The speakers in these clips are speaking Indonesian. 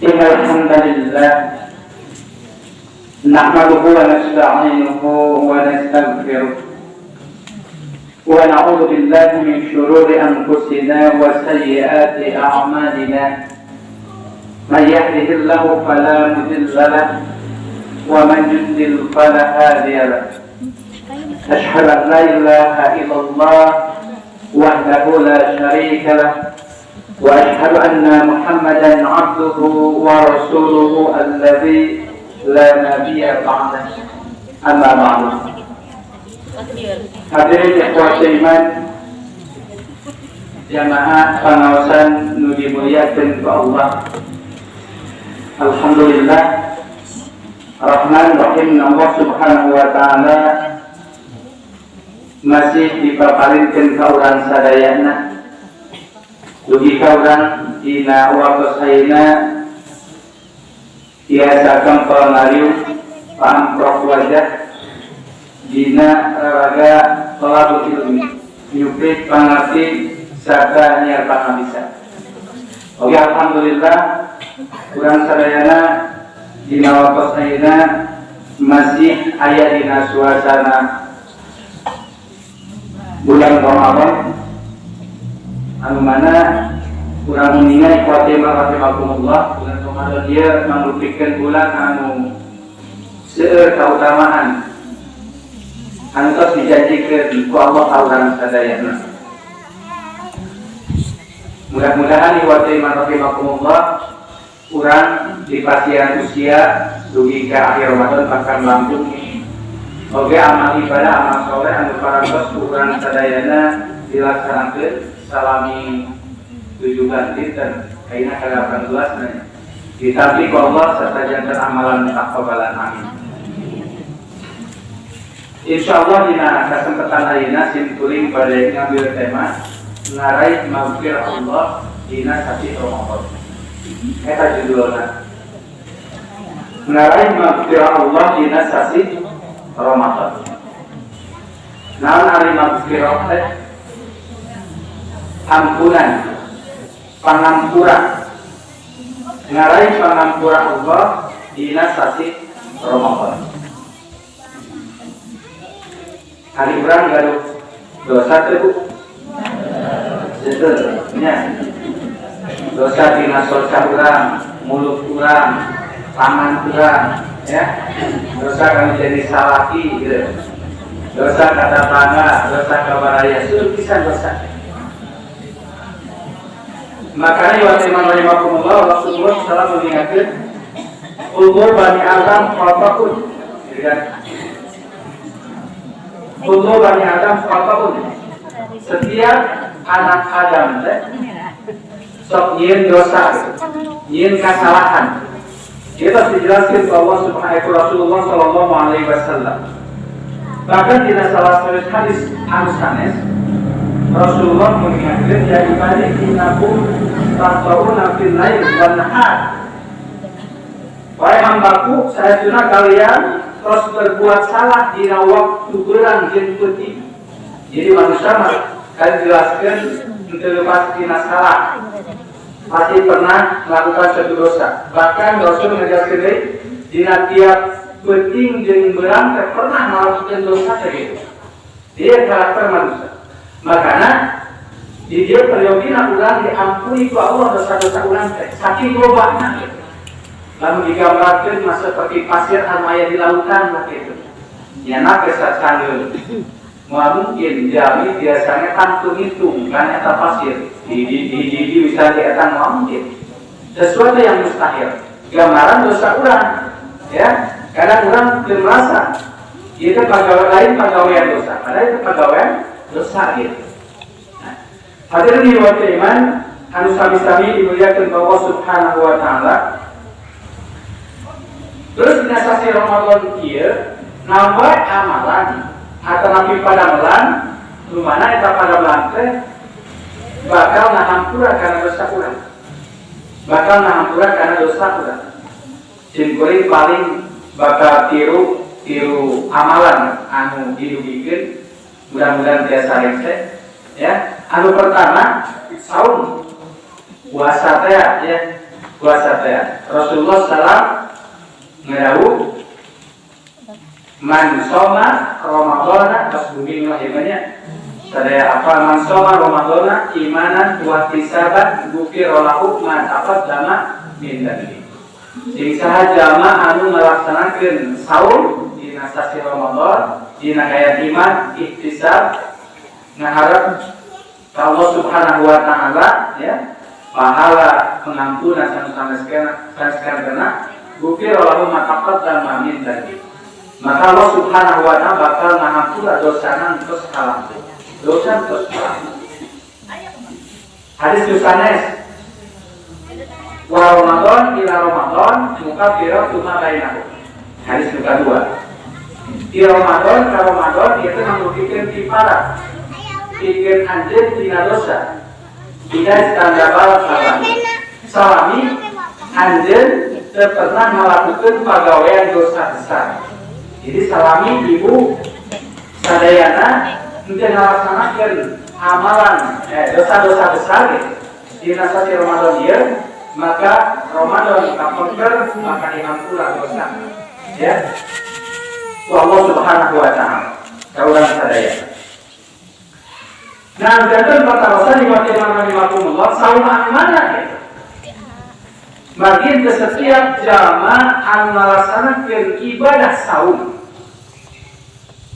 إن الحمد لله نحمده ونستعينه ونستغفره ونعوذ بالله من شرور أنفسنا وسيئات أعمالنا من يهده الله فلا مضل له ومن يضلل فلا هادي له أشهد أن لا إله إلا الله وحده لا شريك له وأشهد أن محمدا عبده ورسوله الذي لا نبي بعده أما بعد. Hadirin ikhwah iman jamaah pengawasan nu dimuliakeun ku Allah. Alhamdulillah Rahman Rahim Allah Subhanahu wa taala masih dipaparinkeun ka urang sadayana. Dugi ka urang dina waktu sayeuna tiasa kempel ngariung pamprok wajah dina raraga tolabul ilmi nyupit pangarti sarta nyiar pangabisa. Oke, alhamdulillah urang sadayana dina waktu sayeuna masih aya dina suasana bulan Ramadan anu mana urang meningan ikhwatimah rahimakumullah. Bulan Ramadan dia merupakan bulan anu seueur kautamaan anu tos dijanjikeun ku Allah ka urang sadayana. Mudah-mudahan ikhwatimah rahimakumullah urang di pasien usia dugi ka akhir Ramadan bakal lampung oge amal ibadah amal soleh anu parantos urang sadayana dilaksanakeun salami 7 dinten kaina ka 18 na ditampi ku Allah serta janten amalan taqabbalan amin. Insyaallah dina kesempatan ayeuna simkuring bade ngambil tema ngarai maghfir Allah dina sasi Ramadan. Eta judulna ngarai maghfir Allah dina sasi Ramadan. Naon ari maghfir teh? Ampunan, pangampura, ngarai pangampura Allah dina sasi Ramadan. Hari urang gaduh dosa teh Bu? Setelahnya dosa dina soca urang, mulut urang, tangan urang, ya. Dosa kami jadi salaki, gitu. Dosa kata tangga, dosa kabaraya, seluruh pisan dosa. Makanya wa'iman rahimakumullah Rasulullah SAW mengingatkan Kullu bani Adam khata'un. Kullu bani Adam khata'un. Setiap anak Adam sok nyin dosa, nyin kesalahan. Kita dijelaskan ke Allah Subhanahu Rasulullah Sallallahu Alaihi Wasallam. Bahkan tidak salah satu hadis sanes Rasulullah mengingatkan ya ibadi innakum tasawuna fil lail wan nahar. Wahai hambaku, saya sunah kalian terus berbuat salah di waktu berang jeung peuting. Jadi manusia kalian jelaskan untuk lepas dina salah. Pasti pernah melakukan suatu dosa. Bahkan Rasul menjelaskan dina tiap peuting jeung berang pernah melakukan dosa begitu. Dia karakter manusia. Makanya di dia periodina ulang diampuni ku Allah dosa-dosa ulang teh saking lobana gitu. Lalu digambarkan masa seperti pasir anu aya di lautan lah gitu. Nyana kesat sangeul. Moal mungkin jami biasanya hitung kan eta pasir. Di bisa dieta moal mungkin. Sesuatu yang mustahil. Gambaran dosa ulang ya. Kadang orang teu merasa itu pegawai lain pegawaian dosa. Padahal itu pegawaian dosa gitu. Nah, hadirin di waktu iman anu sami-sami dimuliakeun Allah Subhanahu wa taala. Terus dina sasi Ramadan ieu nambah amalan atau nabi padamelan lumana eta padamelan teh bakal nahampura kana dosa urang. Bakal nahampura kana dosa urang. Simkuring paling bakal tiru amalan anu dirugikeun mudah-mudahan biasa rese ya. Anu pertama saum puasa teh ya puasa teh. Rasulullah SAW ngadawu man soma Ramadana pas bumi ngahimanya sadaya apa man soma Ramadana imanan wa ihtisaban ghufira lahu ma taqaddama min dhanbi. Sing saha jalma anu ngalaksanakeun saum dina sasi Ramadan dina gaya iman ihtisab ngaharep ka Allah Subhanahu wa taala ya pahala pengampunan saneskeun kena ghufira lahu ma taqaddama min dhanbi. Maka Allah Subhanahu wa taala bakal ngahampura dosana terus kalah. Dosa terus kalah. Hadis Yusanes wa Ramadan ila Ramadan mukaffirat ma bainahu. Hadis kedua. Di Ramadan ke Ramadan itu ngamukikeun kifarat. Pikeun anjeun tina dosa. Tidak standar salami anjeun teu pernah ngalakukeun pagawean dosa besar. Jadi salami ibu sadayana tidak melaksanakan amalan dosa-dosa besar di nasati Ramadan dia, maka Ramadan kapanker maka dihampura dosa. Ya, Allah Subhanahu wa taala kaulan sadayana. Nah, jantan pertarosan di Allah saum mana ya? Bagi setiap jamaah anu melaksanakeun ibadah saum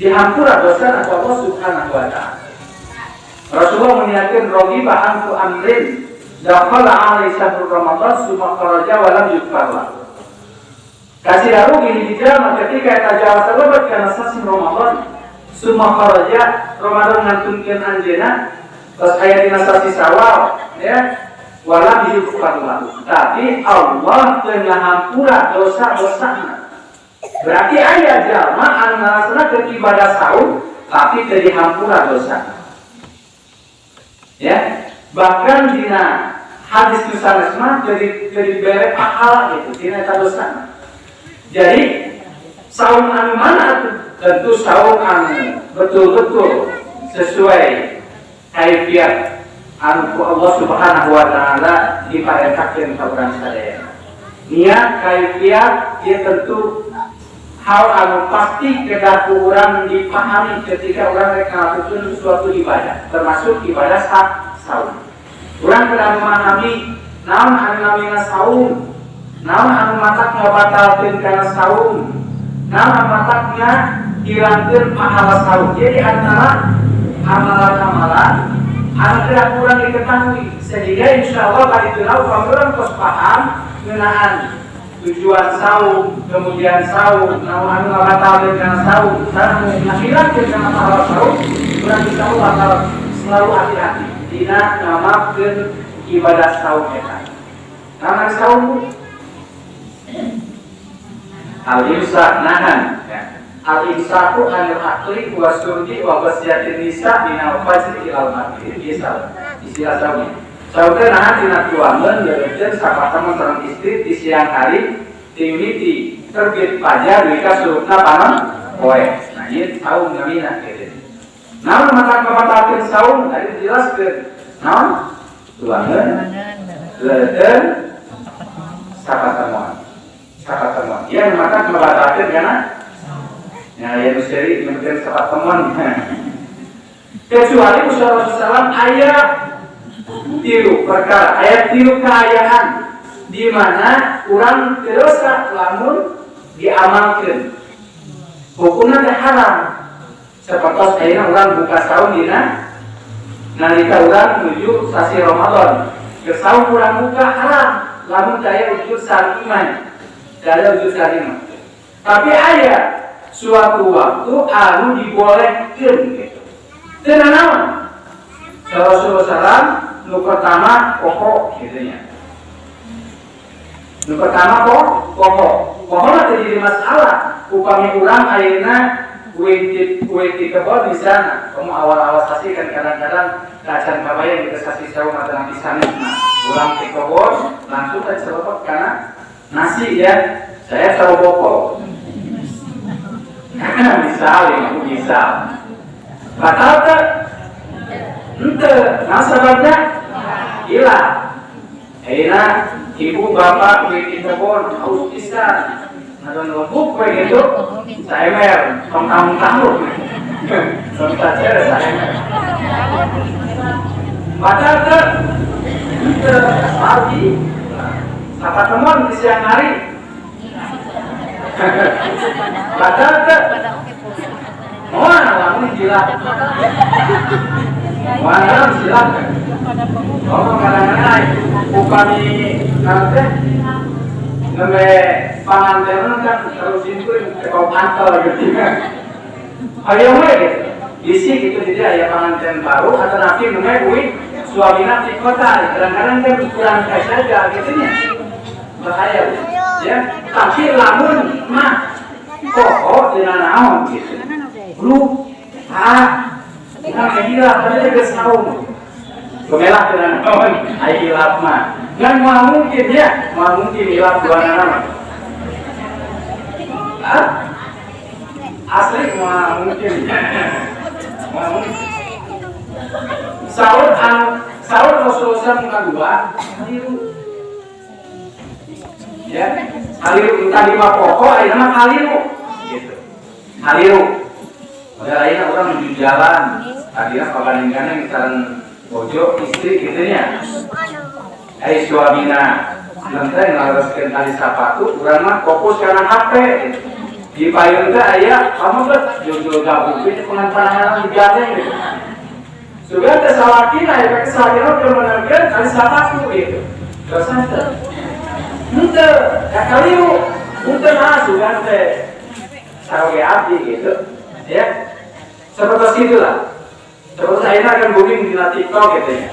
dihampura dosa Allah Subhanahu wa taala. Rasulullah mengingatkan rogi bahan tu amrin dakhala alaihi syahrul Ramadan summa kharaja wa lam yukfar lahu. Kasih daru gini dijama ketika eta jawa terlebat kana sasi Ramadan summa kharaja Ramadan ngantunkeun anjeunna pas aya dina sasi Syawal ya walam yukfar lahu. Tapi Allah teu ngahampura dosa-dosana. Berarti aya jalma anu ngalaksanakeun ibadah saum tapi teu dihampura dosa. Ya, bahkan dina hadis nu sanes mah jadi bere pahala gitu dina eta dosa. Jadi saum anu mana tentu saum anu betul-betul sesuai kaifiat anu Allah Subhanahu wa taala diparentakeun ka urang sadaya. Niat kaifiat dia tentu hal anu pasti kedah urang dipahami ketika urang rek ngalakukeun suatu ibadah, termasuk ibadah saum. Urang kedah memahami naon anu namina saum, naon anu matak ngabatalkeun kana saum, naon anu matakna hilangkeun pahala saum. Jadi antara amalan-amalan anu kedah urang diketahui sehingga insyaallah kali teu urang tos paham ngeunaan tujuan saum, kemudian saum, naon anu ngabatalkeun kana saum, sareng ngahilangkeun kana pahala saum, urang insyaallah bakal selalu hati-hati dina ngamakeun ibadah saum eta. Naon saum? Al-imsak nahan ya. Al-imsaku anil akli wa surdi wa wasyatin nisa minal fajri ilal maghrib. Istilah saum. Saum teh nahan dina tuangeun leureun sapatemen sareng istri di siang hari timiti terbit fajar duika surupna panon poe. Nah, ieu saum namina kitu. Naon matak ngabatalkeun saum tadi dijelaskeun. Naon? Tuangeun leureun sapatemen. Ia matak ngabatalkeun kana ya misteri mungkin sapatemen. Kecuali usaha Rasulullah ayat tilu perkara, ayat tilu keayaan di mana urang dosa lamun diamalkeun hukumna teh haram. Sapertos ayeuna urang buka saum dina nalika urang nuju sasi Ramadan. Ke saum urang buka haram lamun daya ujud saliman. Daya ujud saliman. Tapi aya suatu waktu anu dibolehkeun gitu. Teu naon? Rasulullah SAW nu pertama pokok gitu nya. Nu pertama pokok. Pokokna teu jadi masalah. Upami urang ayeuna we ti kebon di sana. Kamu awal-awal sasi kan kadang-kadang kacan kabayang kita sasi saum atau nanti sana. Nah, urang ti kebon langsung aja sebab karena nasi ya. Saya tahu pokok. Misal. Batal ke? Ente, nah sebabnya gila. Ayeuna ibu bapak bikin kebun haus pisan ada notebook kayak gitu saya mer tamu saja saya padahal ke pagi apa teman di siang hari padahal ke mana kamu jilat mana jilat ngomong kadang-kadang bukan nanti nge panganten kan terus itu kau pantel gitu ayo gitu isi gitu jadi ayah panganten baru atau nanti mengenai suaminya di kota kadang-kadang kan kurang kayak saja gitu ya bahaya ya tapi lamun mah kok dengan naon gitu lu nah gila tadi dia tahu kemelah dengan naon ayo hilap mah dan mau mungkin ya mau mungkin hilap dua nama asli mau mungkin sahur Rasulullah muka dua ya haliru tadi mah pokok akhirnya mah haliru gitu haliru pada akhirnya orang menuju jalan akhirnya pakanin-kanin misalnya bojo istri gitu ya hai suamina lantai ngaroskeun tali sepatu urang mah fokus kana HP di payung teh aya kamu teh jodoh gabung teh pengantaran di gadeng gitu sudah teh salakina ya pakai salakina teh menerkeun tali sepatu gitu terus teh henteu ka kaliu henteu nah sudah teh sawe abdi gitu ya seperti itu lah terus akhirnya akan booming di TikTok gitu ya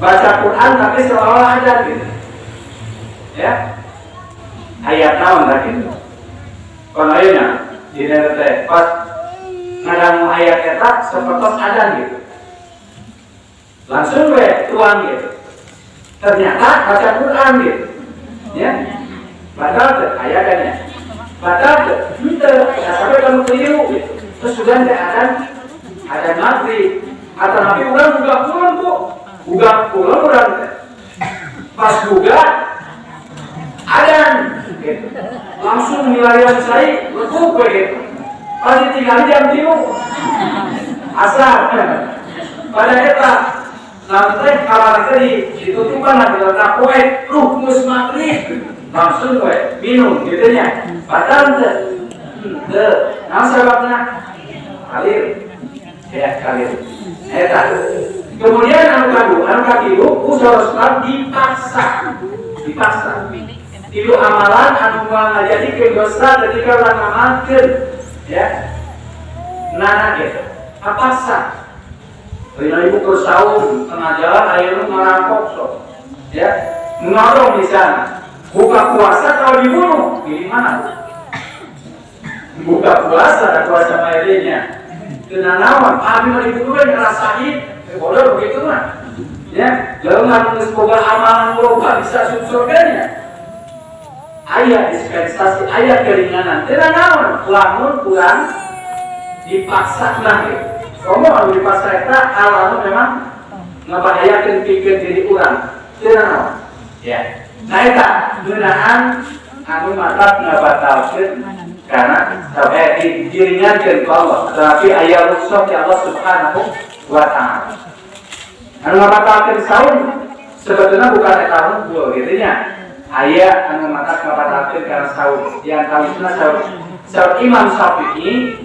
baca Quran tapi seolah-olah aja gitu ya ayat naon lah gitu kalau ayeuna di teh pas ngadangu ayat eta sepertos adan gitu langsung we tuang gitu ternyata baca Quran gitu ya padahal teh ayatannya padahal teh henteu sampai kamu keliru gitu terus sudah teh adan maghrib atau nabi urang juga pulang bu buka pulang urang teh pas buka adan gitu langsung milarian saya lekuk gitu pas ditinggal jam 3 asar pada kita nanti kamar tadi ditutupan adalah poe mus maghrib langsung we minum gitu nya padahal nah sebabnya kalir ya kalir eta kemudian anu katilu usaha dipaksa tilu amalan anu ngajadikeun dosa ketika urang ngamalkeun ya nah gitu paksa Rina ibu kersaum tengah jalan ayeuna ngarampok sok ya ngodong di sana buka puasa kalau dibunuh pilih mana buka puasa ada puasa mayorinya kena nawan abi mah dibunuh ngerasain bodoh begitu mah ya lalu nggak boga amalan boga bisa surganya ayat dispensasi ayat keringanan kena nawan lamun kurang dipaksa lagi kamu harus dipaksa eta alamun memang ngabahayakeun pikeun diri urang kena nawan ya nah eta geunaan anu mantap ngabatalkeun karena sampai diringankeun ku Allah tapi aya rukhsah ti Allah Subhanahu wa taala anu ngabatalkeun saum sebetulnya bukan eta unggul gitu nya aya anu mantap ngabatalkeun karena saum yang tawisna saum Imam Syafi'i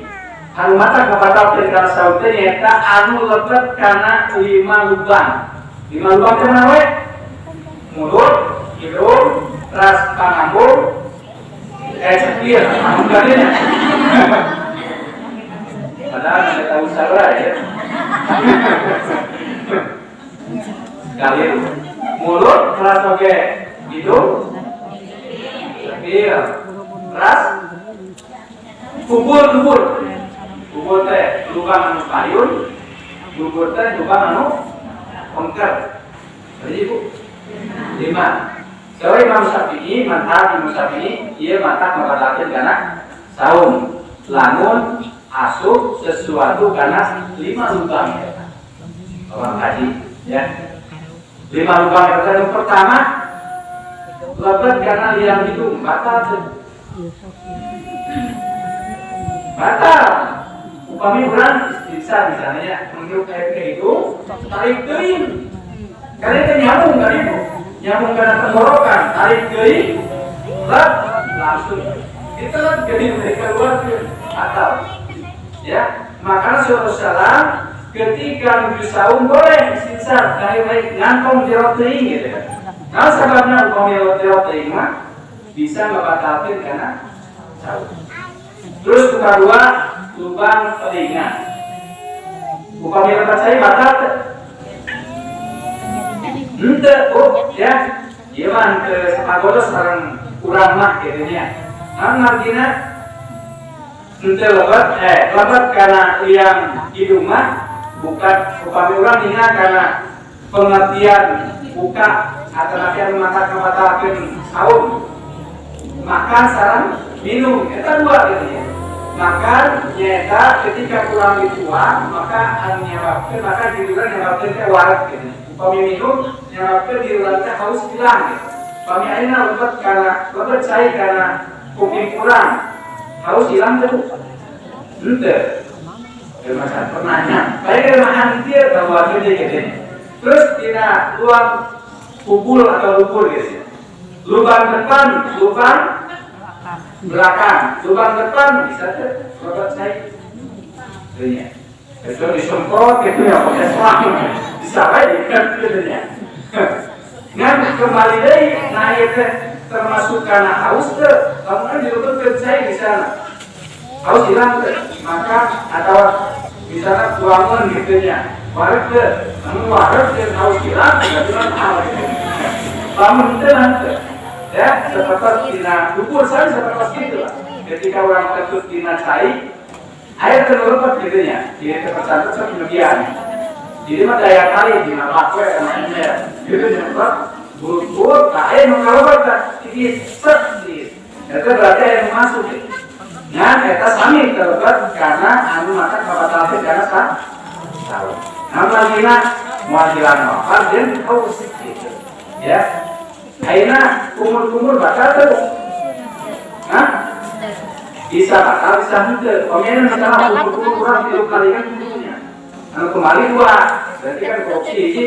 anu mantap ngabatalkeun karena saum teh nyaeta anu lebet kana 5 lubang teh nawe mulut hidung ras pangambung cekir mungkinnya padahal tidak tahu salah ya kalian mulut ras oke hidung cekir ras kubur teh lubang anu payun kubur teh lubang anu ongker jadi ibu 5 Kalau Imam Syafi'i, mantap Imam Syafi'i, ia mantap membatalkan karena saum, lamun, asup sesuatu karena 5 lubang. Orang haji, ya, 5 lubang yang pertama lebat karena yang hidung batal. Upami orang bisa misalnya menghirup air ke hidung, tarik teuing. Karena itu nyambung karena tenggorokan, tarik teuing, langsung kita jadi mereka keluar atau ya makanya saudara ketika menuju saum boleh istinsar baik ngantong jerot teuing gitu ya. Nah sebabnya upami jerot teuing mah bisa membatalkan karena saum. Terus kedua lubang telinga. Upami lebat saya batal. Ente ya. Ieu mah ke sapagodo sareng urang mah kitu nya. Artinya ente lebat karena yang hidung mah bukan upami urang dina karena pengertian buka atau nanti mata kebatalkeun saum. Makan sareng minum eta dua gitu ya. Makan nyata ketika kurang dituang maka menyebabkan maka diulang menyebabkan teh waras gitu. Upami minum menyebabkan diulang teh haus hilang gitu. Upami ayeuna lebat cai karena kuping kurang haus hilang teh. Henteu. Masalah pernahnya. Baik kelemahan dia bahwa dia gitu. Terus tina luang kubul atau lubur gitu. Lubang depan, lubang belakang, lubang depan bisa tuh lebat saya. Dunia. Itu disemprot gitu ya pakai selang. Bisa aja kan gitu ya. Ngan kembali deui nah ieu termasuk karena haus teh, kamu kan dilebetkeun saya di sana. Haus hilang teh, maka atau misalnya tuangan gitu ya. Wareg teh, anu wareg teh haus hilang tidak benar hal. Lamun teh nanti ya, seperti tina dukur saya seperti itu lah. Ketika orang ketut tina cai, air terlepas gitu ya. Dia terpesan kemudian. Jadi mah daya kali dina lakwe namanya. Gitu ya, buruk-buruk, air mengalebat ini set gitu. Itu berarti air masuk. Nah, kita sami terlepas karena anu maka kebatalkan karena salah. Nah, lagina muadilan makar dan haus gitu. Ya. Aina kumur-kumur batal tuh, bisa batal bisa henteu. Pemain misalnya kumur-kumur kurang 3 kali kan kumurnya. Anu kemarin 2, berarti kan korupsi hiji,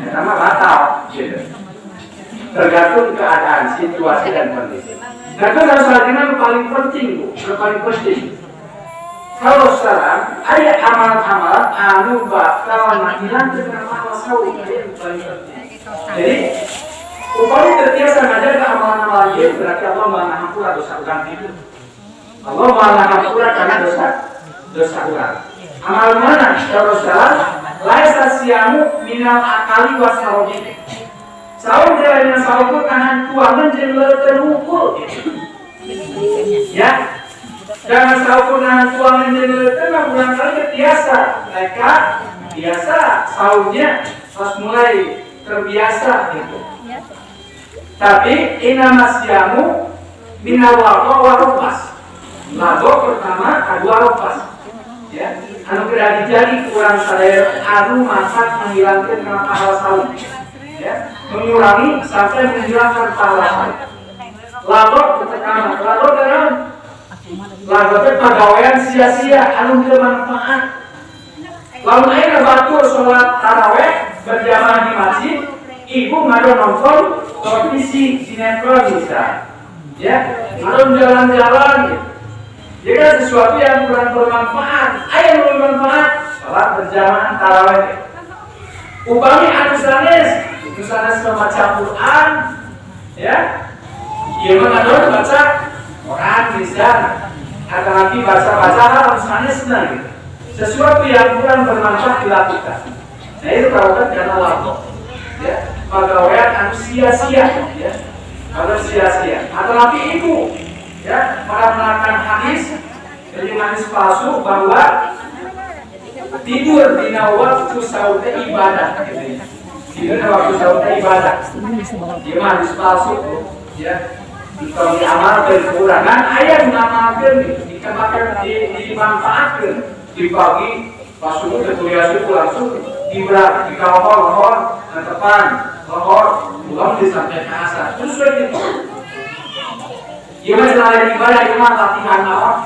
sama batal. Gitu. Tergantung keadaan, situasi dan kondisi. Nah itu salah paling penting bu, paling penting. Kalau sekarang ada amalan-amalan anu bakal hilang dengan masalah sawi, itu paling penting. Jadi upaya terbiasa ngajar ke amalan-amalan dia berarti Allah mengampura dosa urang itu. Allah mengampura karena dosa urang. Amal mana? Kalau salah, laisa siamu minal akali wasarobi. Saum jalannya saum tahan tuangan jeung leuteun hukul. Ya. Jangan saum tahan tuangan jeung leuteun mah urang kali biasa. Mereka biasa saumnya pas mulai terbiasa gitu. Tapi inamasyamu minal waropas. Lago pertama, kedua ropas. Ya, anu kira dijadi kurang sadaya anu masak menghilangkan karena pahala saum. Ya, mengurangi sampai menghilangkan pahala saum. Lago pertama, lago dalam lago teh pagawean sia-sia anu teu manfaat. Lamun aya batur salat tarawih berjamaah di masjid, ibu ngado nonton televisi sinetron bisa, ya, ngado jalan-jalan, gitu. Jadi kan sesuatu yang kurang bermanfaat. Ayo yang bermanfaat, salat berjamaah tarawih. Upami anu sanes membaca Quran, ya, dia ngado baca Quran bisa, atau nanti baca hal sanes gitu. Sesuatu yang kurang bermanfaat dilakukan. Nah itu kalau karena waktu, ya, pegawaian anu sia-sia, ya, kalau sia-sia. Atau nanti ibu, ya, pada menerangkan hadis, jadi hadis palsu bahwa tidur di waktu saute ibadah, gitu. Tidur di waktu saute ibadah. Dia hadis palsu, ya. Kalau diamalkan kekurangan, ayat mengamalkan, dimanfaatkan. Di pagi pas subuh kuliah subuh langsung di berat di kawal ke depan Gimana selain ibadah cuma latihan awak.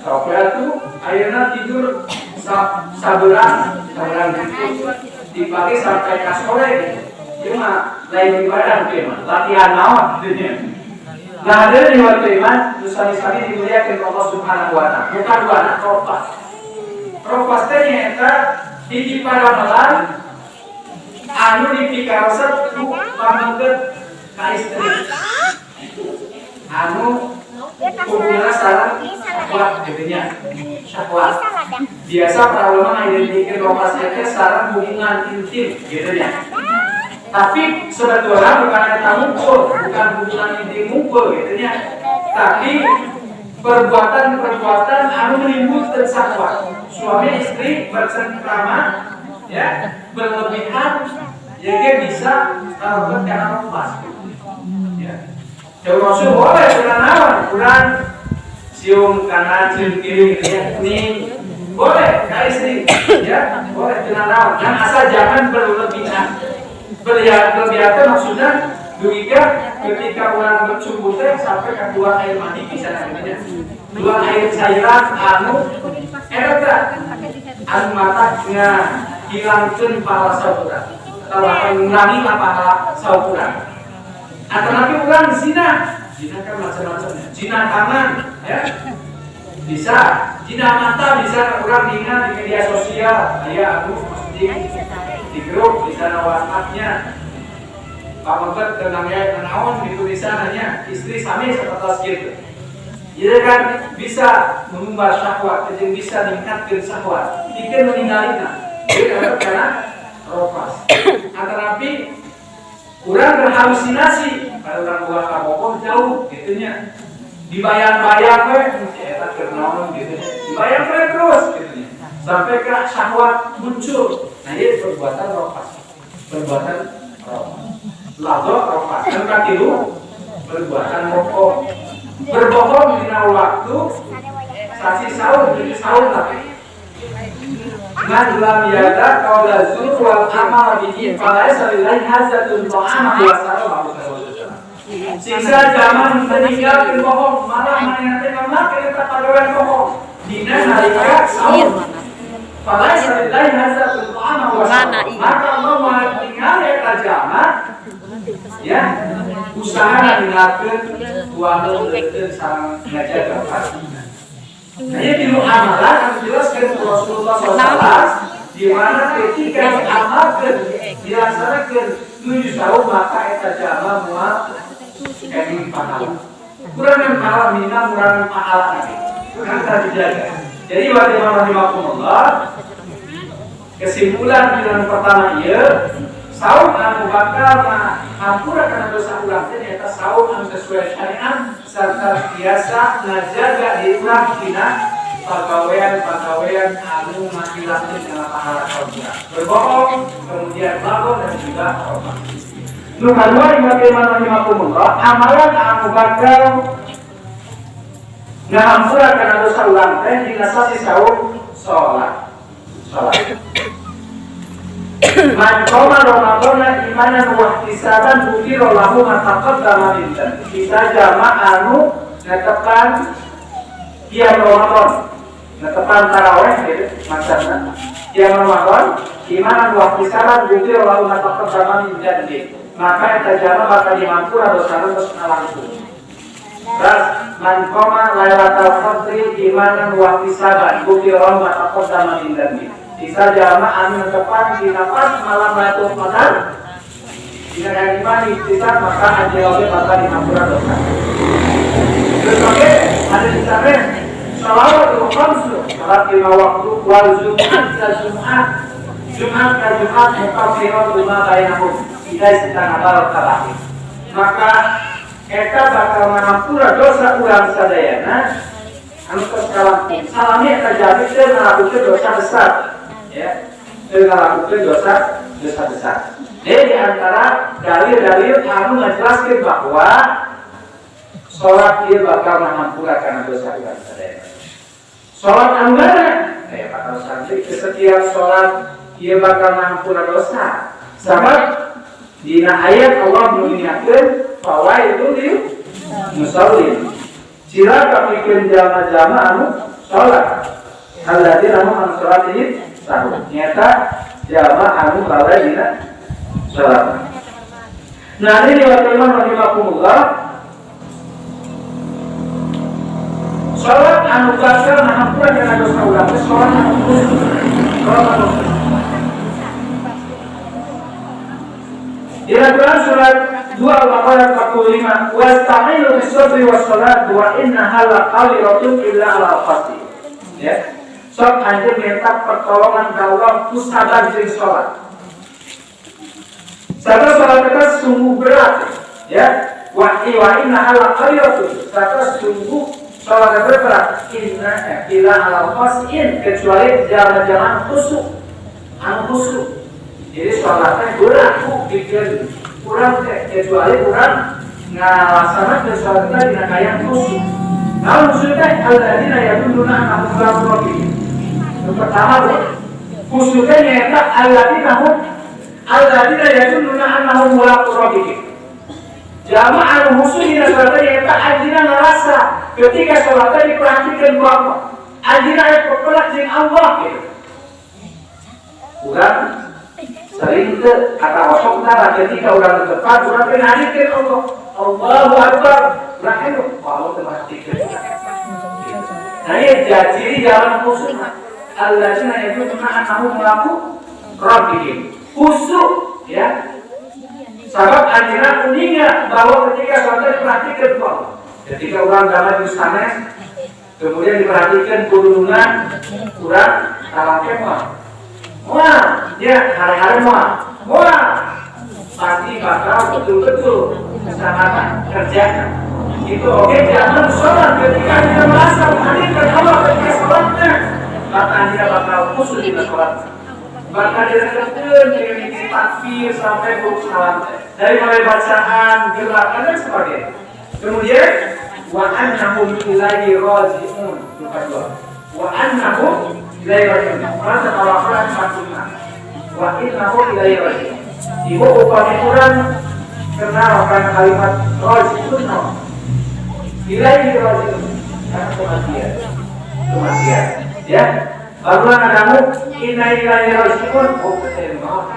Soalnya tuh akhirnya tidur sabaran dipagi sampai ke sore. Cuma lain ibadah cuma latihan awak gitu. Nah ada di waktu iman dosa-dosa dimuliakan Allah Subhanahu Wa Taala. Bukan dua anak ropas. Ropas teh nyata di pada malam anu dipikaroset ku pamangkeun ka istri. Anu hubungan sareng syahwat gitunya. Syahwat. Biasa para ulama ngidentikan ropas teh sareng hubungan intim gitunya. Tapi sebetulnya bukan kata mukul, bukan hubungan intim mukul gitunya. Tapi perbuatan-perbuatan anu menimbulkan syahwat. Suami istri bercengkrama, ya, berlebihan, jadi bisa melakukan karena lepas. Ya. Termasuk boleh dengan awan, kurang cium kanan, cium kiri, ya, ini boleh kak istri, ya, boleh dengan awan. Dan asal jangan berlebihan. Berlebihan maksudnya juga ketika orang bercumbu sampai ke dua air mani bisa namanya. Dua air cairan anu eta anu matanya hilangkeun pahala saudara atau mengurangi pahala saudara. Atau urang zina kan macam-macamnya. Zina tangan ya. Bisa zina mata bisa urang ingat di media sosial aya anu di grup di sana WhatsApp-nya. Pamangkat tenangnya naon di tulisannya istri sami seperti gitu. Jadi kan bisa mengumbar syahwat, jadi bisa meningkatkan syahwat, bikin meninggalkan. Jadi karena ropas. Tetapi orang berhalusinasi, kalau orang buah kabogoh jauh, gitunya. Dibayang-bayang eta kenaon gitu. Dibayang terus gitunya. Sampai ke syahwat muncul. Nah, ini perbuatan ropas. Perbuatan ropas. Lalu ropas. Dan katilu perbuatan rokok. Berbohong di waktu saksi sahur jadi sahur tapi man lam yada qaula zur wal amal bihi fala yasalillahi hazatun ta'ama wa sallallahu alaihi wasallam. Sisa zaman meninggalkan bohong malah mengingatkan Allah kita padoan bohong dina nalika sahur fala yasalillahi hazatun ta'ama wa sallallahu. Maka Allah meninggal eta zaman ya usaha meninggalkan uang dan sarang ngajar pasti. Nah, ini amalan yang dijelaskan Rasulullah SAW di mana ketika diamalkan dilaksanakan 7 tahun maka eta jama mual kami pahala. Kurang yang pahala mina kurang pahala kurang terjaga. Jadi rahimahumullah kesimpulan yang pertama ia saum anu bakal hampura karena dosa ulang teh eta saum anu sesuai syariat serta biasa ngajaga di urang dina pagawean anu ngahilangkeun kana pahala kaula. Berbohong, kemudian mabok dan juga roman. Nu kadua bagaimana rahimahumullah amalan anu bakal ngahampura karena dosa ulang teh dina sasi saum salat. Man qoma Ramadan imanan wa ihtisaban bukiro lahu ma taqaddama min dhanbi. Kita jamaah anu netepan qiyam Ramadan. Netepan tarawih gitu maksudna. Qiyam Ramadan imanan wa ihtisaban bukiro lahu ma taqaddama min dhanbi. Maka eta jamaah bakal dihampura dosana terus langsung. Terus man qoma lailatul qadri imanan wa ihtisaban bukiro lahu ma taqaddama min dhanbi. Bisa jamaah anu tepat di nafas malam Lailatul Qadar. Jika hari ini bisa maka ajalnya bakal dihampura dosa. Terus oke, ada di sana salawatul khamsu, salat 5 waktu wal Jumat ke Jumat. Jumat ke Jumat mukaffirat lima bainahum. Tidak sedang abal kabeh. Maka eta bakal mengampura dosa urang sadayana anu kesalahan. Salami eta jadi teh ngalakukeun dosa besar. Ya, dengan lakukan dosa besar. Jadi antara dalil-dalil anu menjelaskan bahwa sholat dia bakal mengampura karena dosa ulang sadaya. Sholat anggara, bakal santri setiap sholat dia bakal mengampura dosa. Sebab di ayat Allah mengingatkan Fawai itu di musallin. Sila kapikeun jalma-jalma anu salat. Alladzina hum an salatihim sahun. Nyata jalma anu lalai dina salat. Nah ini teman-teman rahimakumullah. Salat anu batal hampura dengan dosa ulang. Salat anu khusus. Dilakukan surat 2 Al-Baqarah 45. Wasta'inu bis-sabri was-salat wa innaha laqaliratun illa 'alal khashi'in. Ya. Sok anjeun minta pertolongan ka Allah ku sabar jeung salat. Sabar salat itu sungguh berat, ya. Wa innaha laqaliratun. Sabar sungguh salat itu berat. Inna illa 'alal khashi'in, kecuali jangan khusyuk. Anu khusyuk. Jadi sholatnya kurang, bikin kurang kecuali kurang ngalaksanakan sholatnya dengan kayak khusyuk. Nah khusyuknya alladzina yadulluna anhum rabbihim. Yang pertama khusyuknya nyata alladzina yadulluna anhum rabbihim. Jamaah khusyuk di sholatnya nyata alladzina ngerasa ketika sholatnya diperhatikan bahwa alladzina berpelat dengan Allah gitu. Kurang sering ke kata osok nara ketika orang tepat orang penarikin Allah Allahu Akbar orang itu Allah tematikan. Nah ini jadi jalan khusyuk alladzina yadulluna annahum mulaku rabbihim khusyuk ya sebab anjina kuningnya bahwa ketika sholat diperhatikan Allah ketika orang dalam di sana kemudian diperhatikan kudungan kurang salah kemah. Wah, ya hari-hari wah, pasti bakal betul-betul sangat kerjakan. Itu oke, jangan sholat ketika anda merasa menghadirkan Allah ketika sholatnya, maka anda bakal khusyuk di sholat. Maka dia terkena dengan takbir sampai salam dari mulai bacaan, gerakan dan sebagainya. Kemudian wa annahum ilaihi raji'un. Wa annahum ilaihi raji'un. Masa orang-orang sempurna. Wa innahu ilaihi raji'un. Ibu upami Quran kenal akan kalimat raji'un. Ilaihi raji'un. Karena kematian. Ya. Barulah kamu inna ilaihi raji'un. Oh, terima.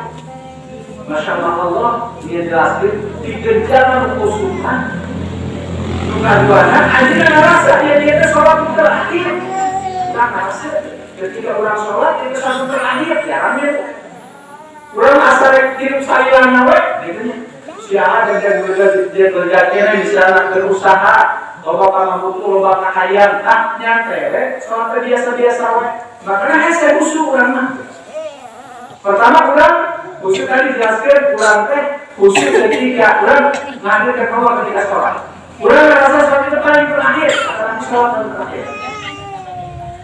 Masya Allah, dia jelaskan di genggaman khususan bukan duana, anjingnya ngerasa dia sholat terakhir. Kita ngerasa ketika orang sholat itu langsung terakhir, jarangnya orang asal hidup sayang nawek gitu siapa dan dia berjadinya di sana berusaha loba pamamputu loba kakayaan nyampe sholat biasa-biasa wek makanya saya khusyuk orang mah pertama orang khusyuk tadi dijelaskan orang teh khusyuk ketika orang menghadirkan Allah ketika sholat orang merasa sholat itu paling terakhir atau sholat yang terakhir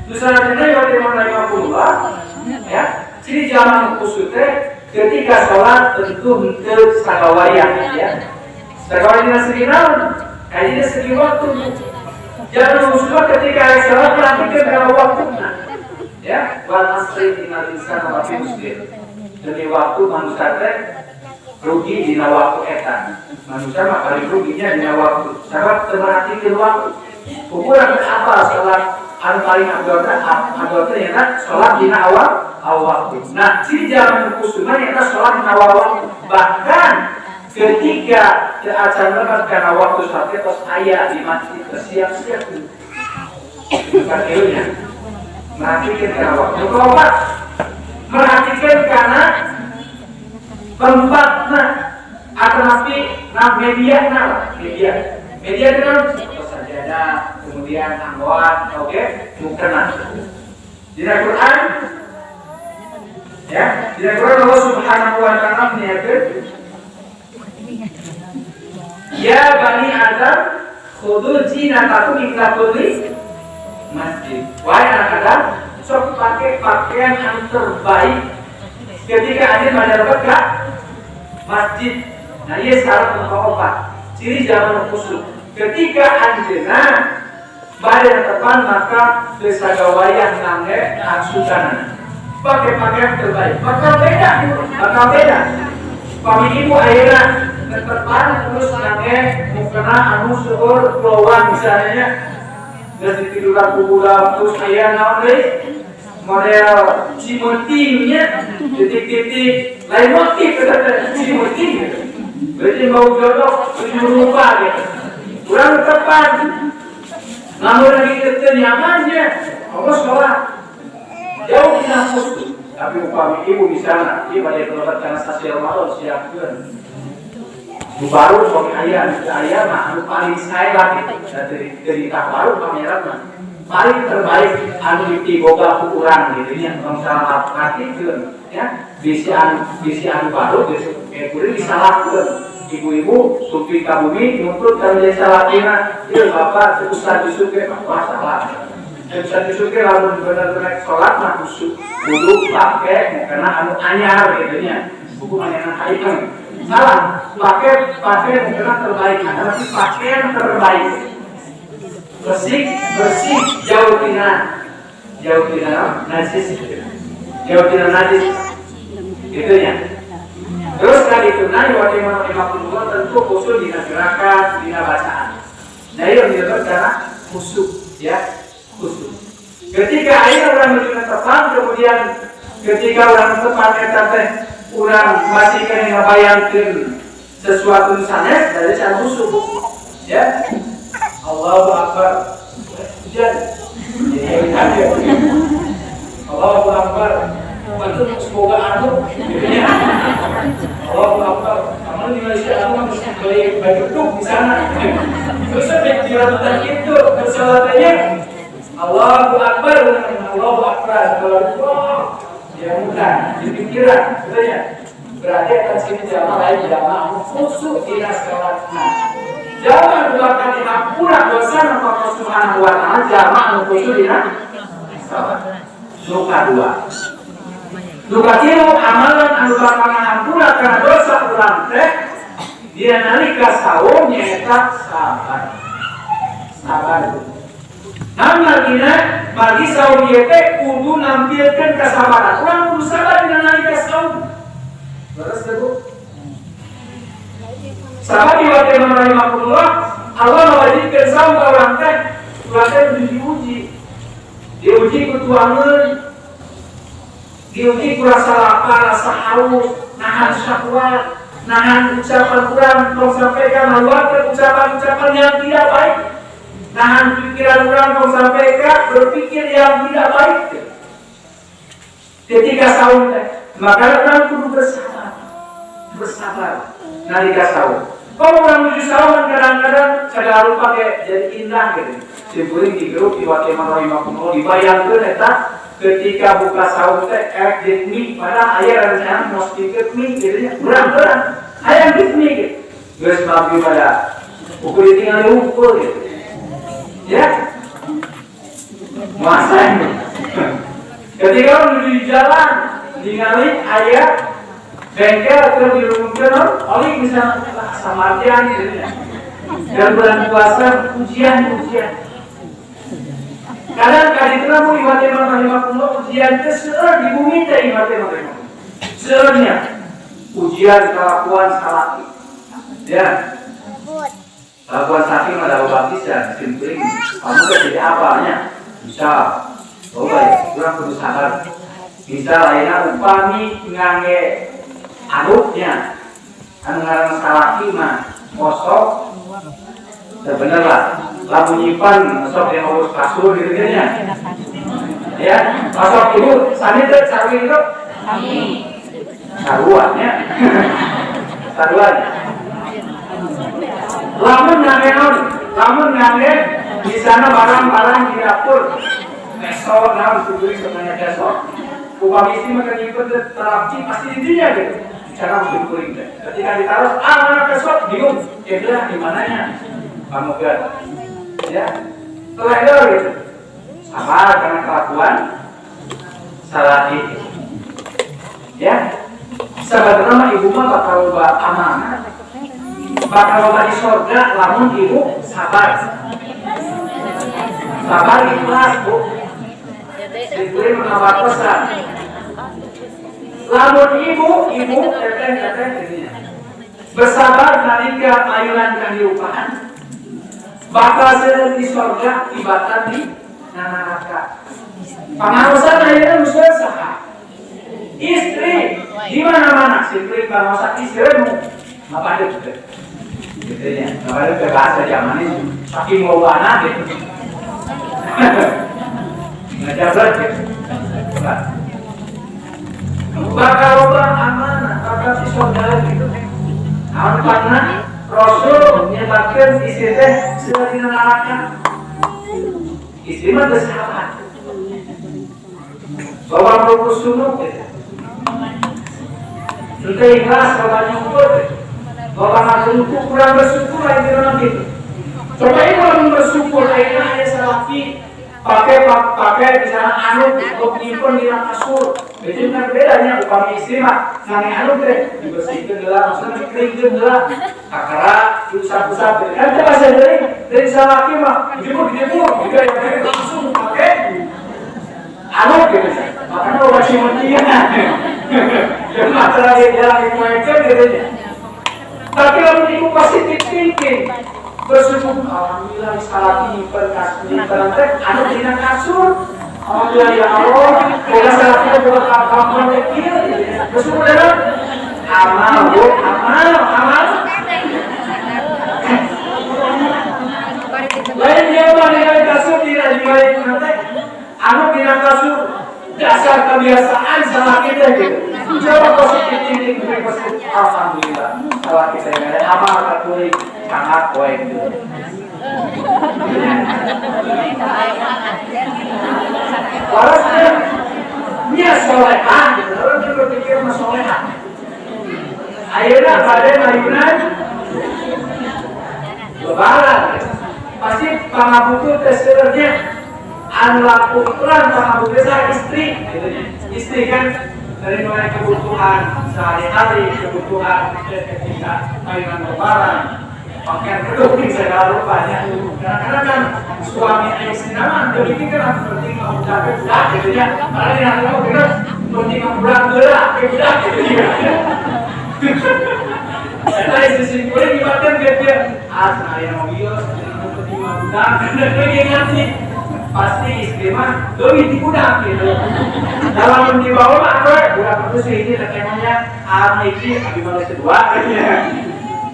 misalnya kita bagaimana imamullah ya jadi zaman khusyuk teh ketika sholat tentu untuk sagawayah ya sagawayah segi naon kayaknya segi waktu jangan khusyuk ketika sholat perhatikan karena waktunya ya wal asri innal insana lafi khusr demi waktu manusia teh rugi dina waktu eta manusia mah paling ruginya dina waktu sebab perhatikan waktu ukuran apa sholat anu paling abdul teh ya sholat dina awal waktu. Nah, si jalan khususnya nyata sholat dina awal waktu. Bahkan ketika acara karena waktu sholat terus ayat di masjid siap-siap tuh. Pakainya merhatikan karena waktu. Keempat, merhatikan karena tempatnya atau nanti media dengan sajadah kemudian anggoan oke mukena di Al-Quran ya di Al-Quran Allah Subhanahu wa ta'ala menyatakan ya bani Adam khudhu zinatakum inda kulli masjid wahai anak Adam sok pakai pakaian yang terbaik ketika ada menghadap ke masjid. Nah ia syarat untuk obat ciri zaman khusyuk ketika anjena badan depan maka kesagawayah nangge angsutan pakai pakaian terbaik bakal beda pami ibu akhirnya depan terus nangge mukena anu seueur keluar misalnya dan tiduran kuburan terus aya naon deui model cimutingnya titik-titik lain motif kata cimuting berarti mau jodoh rupa gitu kurang tepat namun lagi kita nyamannya Allah sholat jauh di nafsu tapi upami ibu di sana dia pada berobat karena stasi Ramadan siapkan baru suami ayah mah anu paling saya lagi dari tak baru pameran mah paling terbaik anu ditiboga ukuran gitu nya kalau salah ngartikeun ya bisi anu baru geus kuring disalahkeun ibu-ibu supi ka bumi nuntut ka jadi salahina ieu bapak Ustaz Yusuf ge masalah Ustaz Yusuf ge lamun bener-bener salat mah kudu pake mukena anu anyar gitu nya buku anyar haikeng salah pakai mukena terbaik tapi pakaian terbaik bersih jauh tina najis gitu ya terus kali itu nanti waktu mana 52 tentu khusus di gerakan di bacaan nah yang disebut cara khusus ya khusus ketika akhirnya orang menunjukkan tepat kemudian ketika orang tepat teh orang masih kena ngabayangkeun sesuatu sanes dari cara khusus ya Allahu Akbar. Jadi Allahu Akbar. Bantu semoga anu. Allahu Akbar. Kamu di Malaysia anu mesti beli duduk di sana. Terus di ratusan itu persalatannya Allahu Akbar. Allahu Akbar. Ya bukan di pikiran, betul ya? Berarti akan sini jamaah lain jamaah khusus di salatna. Jangan dua kali hampura dosa nama Allah Subhanahu wa ta'ala jamaah khusus di salat. Luka dua. Luka tilu amalan anu bakal hampura karena dosa ulang teh dia nalika saum nyaeta sabar. Sabar. Namun bagi saum ieu teh kudu nampilkeun kesabaran. Urang kudu sabar dina nalika saum. Terus Bu. Sahabat diwakil rahimahullah Allah mewajibkan saum ka urang teh diuji kutuangeun diuji ku rasa lapar, rasa haus, nahan syahwat, nahan ucapan urang tong sampaikan haluarkeun ucapan-ucapan yang tidak baik, nahan pikiran urang tong sampaikan berpikir yang tidak baik. Ketika saum teh maka urang kudu bersabar nalika saum. Kalau orang menuju saum kadang-kadang segala rupa kayak jadi indah gitu. Simpuling di grup di wakil rahimahullah dibayangkeun eta ketika buka saum teh ek mie pada aya rencana mos dikeut mie gitu nya. Urang aya mie gitu. Geus mabi pada ukur ditinggal ukur gitu. Ya. Masa ini. Ketika menuju di jalan ningali aya bengkel atau di rumah oleh bisa samartian gitu ya. Dan bulan puasa ujian. Kadang-kadang itu namun ibadah rahimahullah ujian itu seueur di bumi teh ibadah rahimahullah. Seurnya ujian kelakuan salaki. Ya. Kelakuan salaki adalah baptisan simpling. Kamu jadi apanya? Bisa. Ya, kurang kudu sabar. Bisa lainnya upami ngangge aduknya anu ngarang salaki mah kosok bener lah lamun nyimpan sok yang urus kasur gitu nya ya kosok ibu sani teh sarwi itu saruannya lamun ngangge di sana barang-barang di dapur besok namun suburi sebenarnya besok upami istri makan nyimpen terapci pasti di dinya gitu cara berkuring deh. Ketika ditaruh, mana besok bingung, kira di mananya, kamu kan, ya, teledor gitu, sama karena kelakuan salah itu, ya, sebenarnya ibu mah bakal loba amanah, bakal loba di surga, lamun ibu sabar ikhlas bu, diberi menawar pesan. Lamun ibu teteh jadinya. bersabar nalika ayunan kehidupan, bakal seueur di sorga tibatan di neraka. Pangaosan ayeuna usaha saha? Istri di mana-mana istri pangaosan istrimu apa ada juga. Gitu ya. Apa ada bahasa zaman ini saking lobana gitu. Ngajabat gitu. Bakal loba amanah, bakal si sorga gitu. Karena Rasul menyebabkan istri teh seueur di neraka. Istri mah geus sahabat. Bawa rukus sunuk sudah ikhlas bawa nyukur bawa ngasyukur kurang bersyukur lagi orang gitu. Coba ini kalau bersyukur akhirnya selaki pakai misalnya anu untuk nyimpen di kasur itu kan bedanya upami istri mah nangis anu teh dibersihkan gelah maksudnya dikeringkan gelah kakara diusap-usap kan kita bahasa dari selaki mah dijemur juga yang langsung pakai anu gitu makanya lo masih mentia yang masalah dia lagi kuaikan gitu aja tapi kalau itu positif thinking bersyukur alhamdulillah salati nyimpen teh anu dina kasur alhamdulillah ya Allah boga salati boga kampung kecil bersyukur dengan amal lain dia mah di kasur tidak dimarahin nanti anu dina kasur dasar kebiasaan salah kita gitu. Coba positif ini positif. Alhamdulillah salah kita yang ada amal katulik sangat baik gitu. Walasnya dia solehan gitu. Orang juga pikir mas solehan. Ayeuna badan ayunan lebaran. Pasti pangabutu tesernya anu laku iklan sama besar istri gitu ya. Istri kan dari mulai kebutuhan sehari-hari, kebutuhan ketika ayunan lebaran pakaian kedua segala rupanya karena kan suami istri nama jadi kan penting budak gitu ya karena di hati kamu bener penting budak gitu ya karena istri boleh dimakan dia saya mobil penting budak dan ngerti pasti istri mah lebih dibudak gitu. Dalam di bawah mah budak itu sih ini temanya ini abi manusia kedua katanya.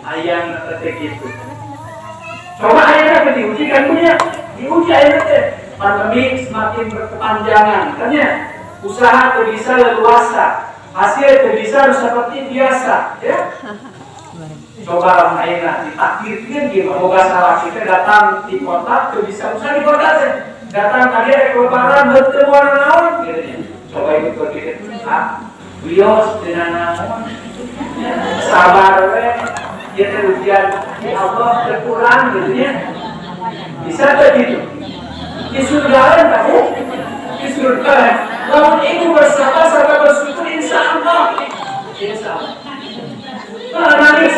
Ayang tetek gitu. Coba ayana diuji kan punya. Diuji ayana teh. Pandemi semakin berkepanjangan kan ya. Usaha teu bisa leluasa. Hasil teu bisa seperti biasa ya. Coba ayana ditakdirkeun ieu boga salah kita datang di kota teu bisa usaha di kota teh. Datang tadi ada kelebaran bertemu orang lain gitu ya. Coba ikut berpikir bios dengan namun sabar dia terujian Allah berkurang gitu ya bisa begitu di surga tahu di surga lamun itu bersabar bersyukur insya Allah nangis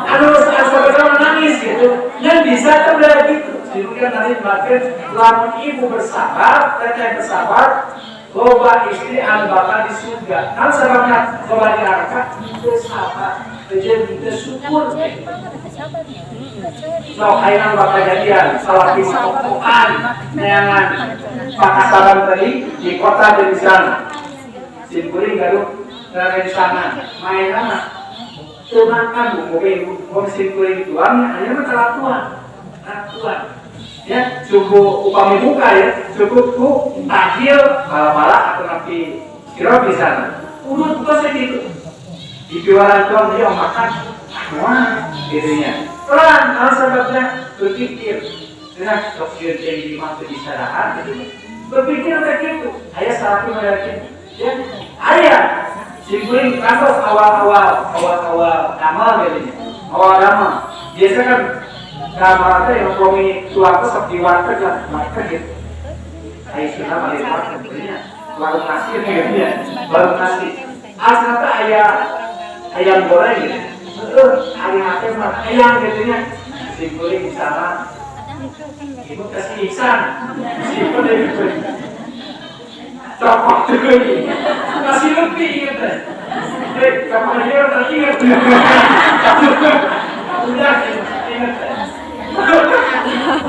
anu sabar nangis gitu yang bisa terjadi gitu Dirikan nanti makin lamun ibu bersabar, teteh bersabar, loba istri anu bakal di surga. Kan sebabnya loba di neraka bersabar, jadi bersyukur. So, ayeuna bakal jadian salah pimokoan, neangan pakasaran tadi di kota di sana. Simkuring gaduh berada di sana, main anak. Tuhan kan mungkin simkuring tuan, ayeuna kelatuan. Ya, cukup upami buka ya, cukup ku takjil malah atau nanti kira di sana. Urut buka segitu. Di jualan tuan dia makan, wah, gitunya. Pelan, kalau sebabnya berpikir dengan dokter yang dimana disarahan, berpikir kayak gitu. Ayah salah pun ada ya, ayah simpulin kantor awal amal gitu, awal amal. Biasa kan kamar yang promi suatu seperti warteg lah, warteg gitu. Ayah sudah balik warteg sebenarnya, warung nasi gitu ya, warung nasi. Asal ayam goreng gitu, ayam gitu ya, simpulin di sana. Ibu kasih ihsan, simpul dari itu. Cokok juga ini, kasih lebih gitu. Kapan dia teringat? Udah ingat.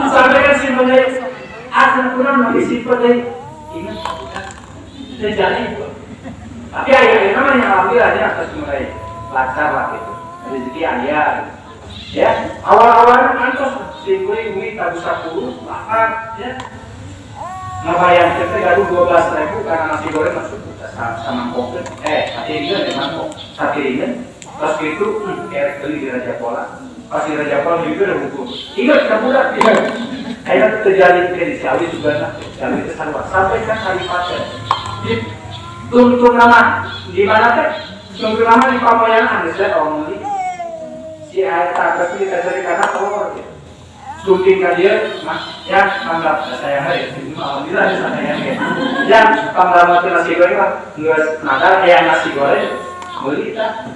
Sampai kan si mulai asal kurang lagi si mulai ingat. Terjadi itu. Tapi ayah namanya alhamdulillah atas mulai lancar lah gitu. Rezeki ayah. Ya, awal-awalnya kan tuh si kulit tak bisa kurus, makan, ya. Ngapain kita gaduh 12.000 karena nasi goreng masuk sama kopi, sate ringan ya mangkok, sate ringan, pas gitu kayak beli di Raja Pola, pas di Raja Pola juga udah hukum, ingat kamu dah, kayak terjadi di Ciawi juga nak, Ciawi itu sampai kan hari pasir, tuntun nama di mana teh, tuntun nama di Pamoyangan, saya orang beli, si ayah tak kasih dari karena telur, Sumping ke dia, ya panggap saya hari, alhamdulillah saya ya panggap mati nasi goreng lah, nggak nadar kayak nasi goreng, beli kita.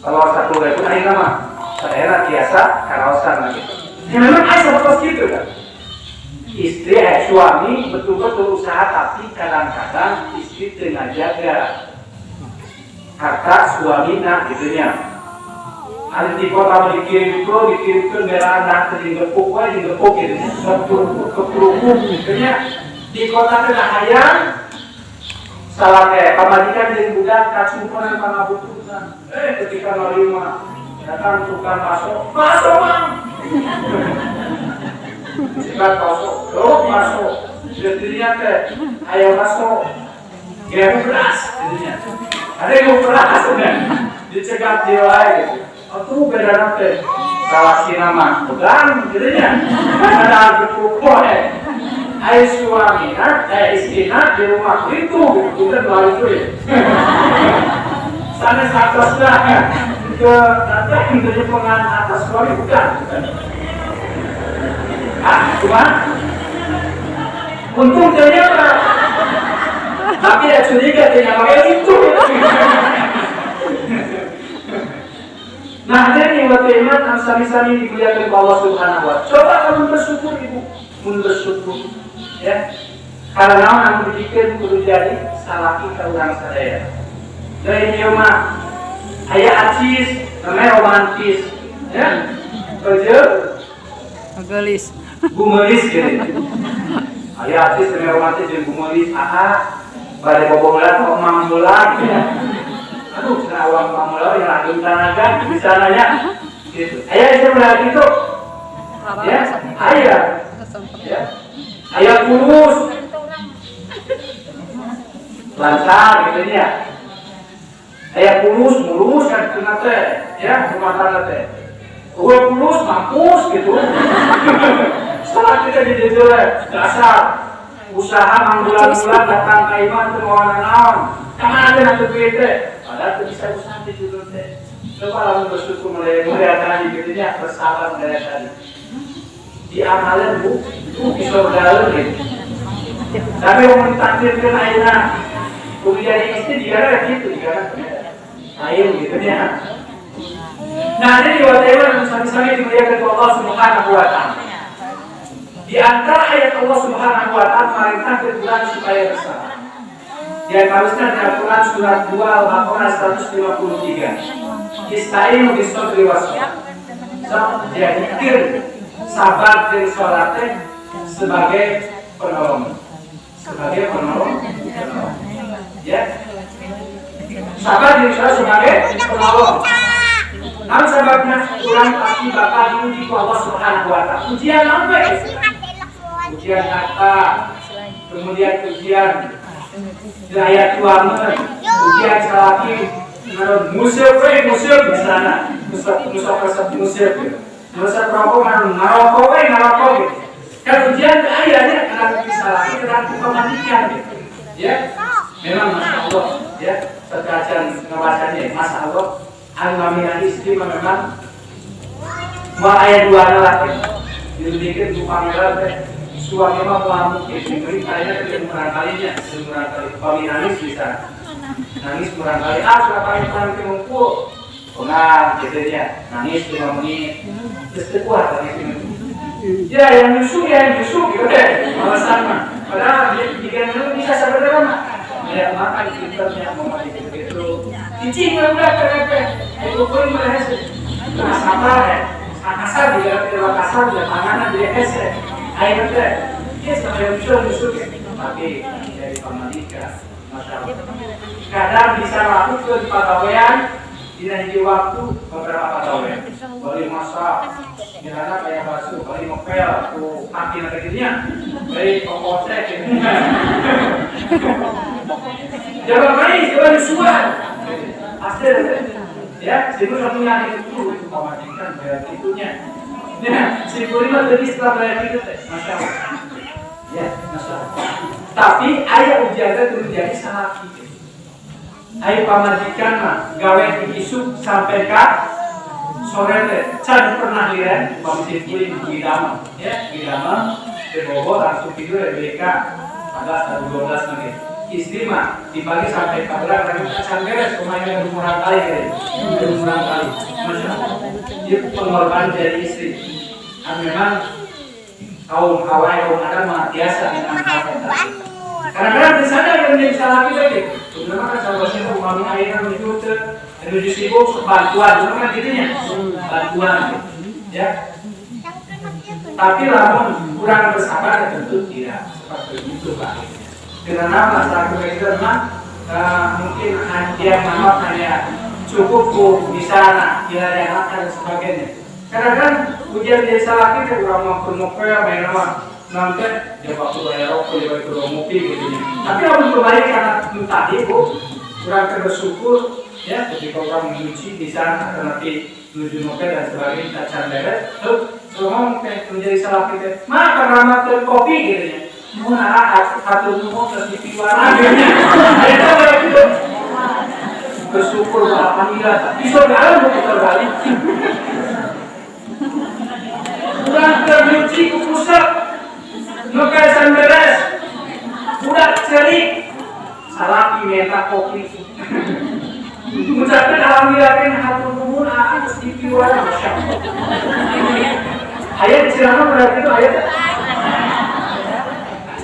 Kalau 1.000 aja nama, saya biasa karosan lagi. Ya memang saya seperti gitu kan. Istri suami betul-betul usaha tapi kadang-kadang istri tengah jaga harta suami nak gitunya. Ada di kota dikirim ke merah nak digepuk gitu, keperluan gitu di kota tengah hayang salah pamajikan jadi budak kacumpuran karena butuhan ketika menerima datang tukang masuk bang sikat masuk jadinya ayam masuk gak beras jadinya ada yang beras dicegat dia lagi aku beda nanti salah si nama bukan jadinya ada berpukul ayah suami istri di rumah itu bukan melalui itu sana atasnya ke nanti intinya pengen atas suami bukan cuma untung ternyata tapi ya curiga ternyata itu nah ini waktu iman sami-sami dimuliakan Allah Subhanahu wa Ta'ala. Coba kamu bersyukur ibu, bersyukur, ya. Karena kamu berpikir perlu jadi salah kita orang sadaya. Dari dia mah, ayah acis, namanya romantis, ya. Kerja, gelis, gumelis gitu. Ayah acis, namanya romantis dan gumelis, pada bobolan, omang bola, ya. Aduh, kena awam pamula yang adem tanaga di sananya gitu. Ayah itu berarti itu ya, ya. Ayah kurus lancar gitu ya. Ayah kurus, mulus kan kena teh ya, rumah tangga teh. Gue kurus, mampus gitu. Setelah kita dijelek, dasar usaha manggulan-gulan datang ke iman ke naon-naon. Kemana ada nanti duit teh? Padahal itu bisa usaha di dulu teh. Coba lalu bersyukur melihat tadi gitunya bersabar melihat tadi. Diamalin bu bisa berdalam gitu. Tapi mau ditakdirkan aina, kuliah jadi istri juga gitu juga. Ayo gitunya. Nah ini di waktu itu sami-sami dimuliakan Allah Subhanahu wa Ta'ala. Di antara ayat Allah Subhanahu wa Ta'ala merintahkan bulan supaya bersabar. Yang harusnya di Al-Quran surat 2 Al-Baqarah 153. Ista'inu bis-sabri was-salah. Jadikan sabar dan sholatnya sebagai penolong. Sebagai penolong. Ya. Sabar dan sholat sebagai penolong. Namun sebabnya Quran pasti bakal diuji ke Allah Subhanahu wa Ta'ala. Ujian apa ya? Ujian harta, kemudian ujian ayat tuaman, ujian salaki, musuh di sana, musuh perokok ngarokok gitu. Kan ujian ayatnya karena disalaki, karena pematikan gitu. Ya, memang Masya Allah, ya, terkacang ngewasanya, Masya Allah, al-maminan istri memang mau ayat dua lagi, diberikan pangeran suami mah pelamu diberi kayaknya kemudian kalinya semurah kali kami nangis bisa nangis kurang kali sudah paling kurang kemungku pengang gitu ya nangis 5 menit terus kuat nangis 5 menit ya yang nyusu gitu deh alasan mah padahal jika bisa sebenarnya mah ya maka pinternya mau mati begitu Cicing udah kerepet, itu pun merasa nah sabar ya, kasar juga tidak kasar juga tangannya dia hese, air teh, dia sampai musuh tapi dari pemanika, masalah. Kadang bisa laku ke pegawaian, di waktu beberapa pegawaian, beli masak, gimana kayak bakso, beli ngopel, tuh kaki negerinya, beli kokosek, jangan main, jangan disuat. Asli ya, sibu satunya itu pemajikan bayar itunya. Nah, 1.500 lebih setelah bayar itu teh, masya Allah. Ya, masya Allah. Tapi ayah ujiannya turun jadi salah kita. Ayah pemajikan mah gawe isuk sampai ke sore teh. Can pernah lihat pemimpin kulit di Dama, ya di Dama, di Bogor langsung tidur di BK ada 12 menit. Istri mah dibagi sampai 14 lagi acan beres rumahnya rumah kali rumah kali masya Allah dia pengorbanan dari istri memang kaum Hawaii kaum Adam mah biasa dengan hal kadang-kadang di sana yang bisa lagi lagi terutama kan sahabatnya umami airnya menuju sibuk bantuan kan gitunya bantuan ya tapi lamun kurang bersabar tentu tidak seperti itu Pak. Karena masalah kebaikan mungkin dia maaf hanya cukup di sana tidak ada hak dan sebagainya. Karena kan ujian dari salah kita kurang mampu ngopel main nama nanti dia waktu bayar rokok dia waktu ngopi gitu ya. Tapi kalau kembali karena tadi bu kurang bersyukur ya ketika orang mencuci di sana nanti menuju ngopel dan sebagainya kita candera tuh semua menjadi salah kita. Maka ramah kopi gitu ya. Mau narah satu rumah ke TV warna itu bersyukur alhamdulillah bisa dalam kita balik udah ternyuci kupusat nukai sanberes udah cerik salah minta kopi mengucapkan alhamdulillah kan satu rumah ke TV warna masya Allah ayat ceramah berarti itu ayat